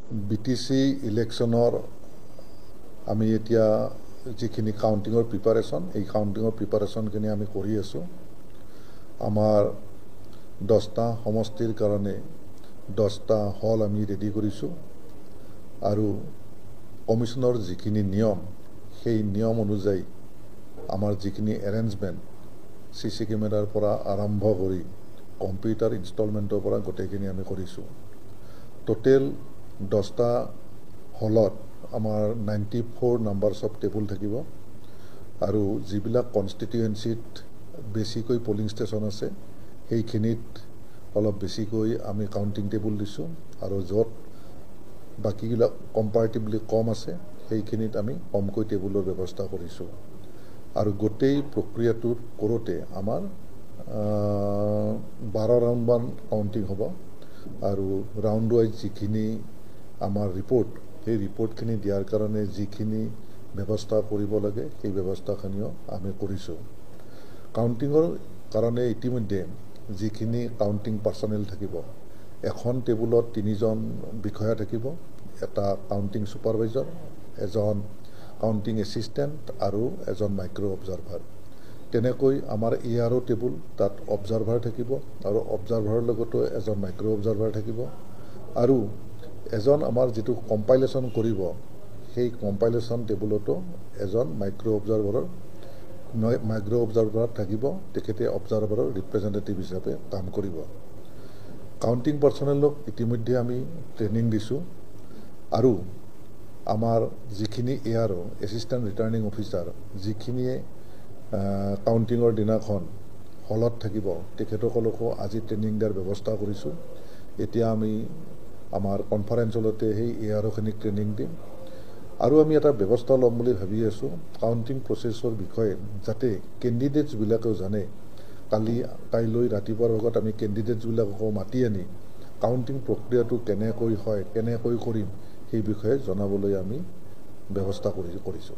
BTC ইলেকশনৰ আমি এতিয়া যিখিনি কাউন্টিঙৰ প্ৰিপাৰেশ্যন এই কাউন্টিঙৰ প্ৰিপাৰেশ্যনখিনি আমি কৰি আছোঁ আমাৰ 10টা সমষ্টিৰ কাৰণে 10টা হল আমি ৰেডি কৰিছোঁ আৰু কমিশনৰ যিখিনি নিয়ম সেই নিয়ম অনুযায়ী আমাৰ যিখিনি এৰেঞ্জমেণ্ট সিসি কেমেৰাৰ পৰা আৰম্ভ কৰি কম্পিউটাৰ ইনষ্টলমেণ্টৰ পৰা গোটেইখিনি আমি কৰিছোঁ টোটেল 10টা হলত আমাৰ 94 নাম্বাৰছ অফ টেবুল থাকিব আৰু যিবিলাক কনষ্টিটুৱেন্সিত বেছিকৈ পলিং ষ্টেচন আছে সেইখিনিত অলপ বেছিকৈ আমি কাউন্টিং টেবুল দিছোঁ আৰু য'ত বাকিবিলাক কম্পাৰেটিভলি কম আছে সেইখিনিত আমি কমকৈ টেবুলৰ ব্যৱস্থা কৰিছোঁ আৰু গোটেই প্ৰক্ৰিয়াটো কৰোঁতে আমাৰ 12 ৰাউণ্ডমান কাউন্টিং হ'ব আৰু ৰাউণ্ড ৱাইজ যিখিনি আমাৰ ৰিপৰ্ট সেই ৰিপৰ্টখিনি দিয়াৰ কাৰণে যিখিনি ব্যৱস্থা কৰিব লাগে সেই ব্যৱস্থাখিনিও আমি কৰিছোঁ কাউন্টিঙৰ কাৰণে ইতিমধ্যে যিখিনি কাউন্টিং পাৰ্চনেল থাকিব এখন টেবুলত 3জন বিষয়া থাকিব এটা কাউন্টিং সুপাৰভাইজাৰ এজন কাউন্টিং এছিষ্টেণ্ট আৰু এজন মাইক্ৰ অবজাৰ্ভাৰ তেনেকৈ আমাৰ এআৰও টেবুল তাত অবজাৰ্ভাৰ থাকিব আৰু অবজাৰ্ভাৰৰ লগতো এজন মাইক্ৰ অবজাৰ্ভাৰ থাকিব আৰু এজন আমাৰ যেটো কম্পাইলেশ্যন কৰিব সেই কম্পাইলেশ্যন টেবুলতো এজন মাইক্ৰ অবজাৰ্ভাৰ থাকিব তেখেতে অবজাৰ্ভাৰৰ ৰিপ্ৰেজেন্টেটিভ হিচাপে কাম কৰিব কাউন্টিং পাৰ্চনেলক ইতিমধ্যে আমি ট্ৰেইনিং দিছোঁ আৰু আমাৰ যিখিনি এআৰও এছিষ্টেণ্ট ৰিটাৰ্নিং অফিচাৰ যিখিনিয়ে কাউন্টিঙৰ দিনাখন হলত থাকিব তেখেতসকলকো আজি ট্ৰেইনিং দিয়াৰ ব্যৱস্থা কৰিছোঁ এতিয়া আমি আমাৰ কনফাৰেন্স হলতে সেই এআৰওখিনিক ট্ৰেইনিং দিম আৰু আমি এটা ব্যৱস্থা ল'ম বুলি ভাবি আছোঁ কাউন্টিং প্ৰচেছৰ বিষয়ে যাতে কেণ্ডিডেটছবিলাকেও জানে কাইলৈ ৰাতিপুৱাৰ ভাগত আমি কেণ্ডিডেটছবিলাককো মাতি আনি কাউন্টিং প্ৰক্ৰিয়াটো কেনেকৈ হয় কেনেকৈ কৰিম সেই বিষয়ে জনাবলৈ আমি ব্যৱস্থা কৰিছোঁ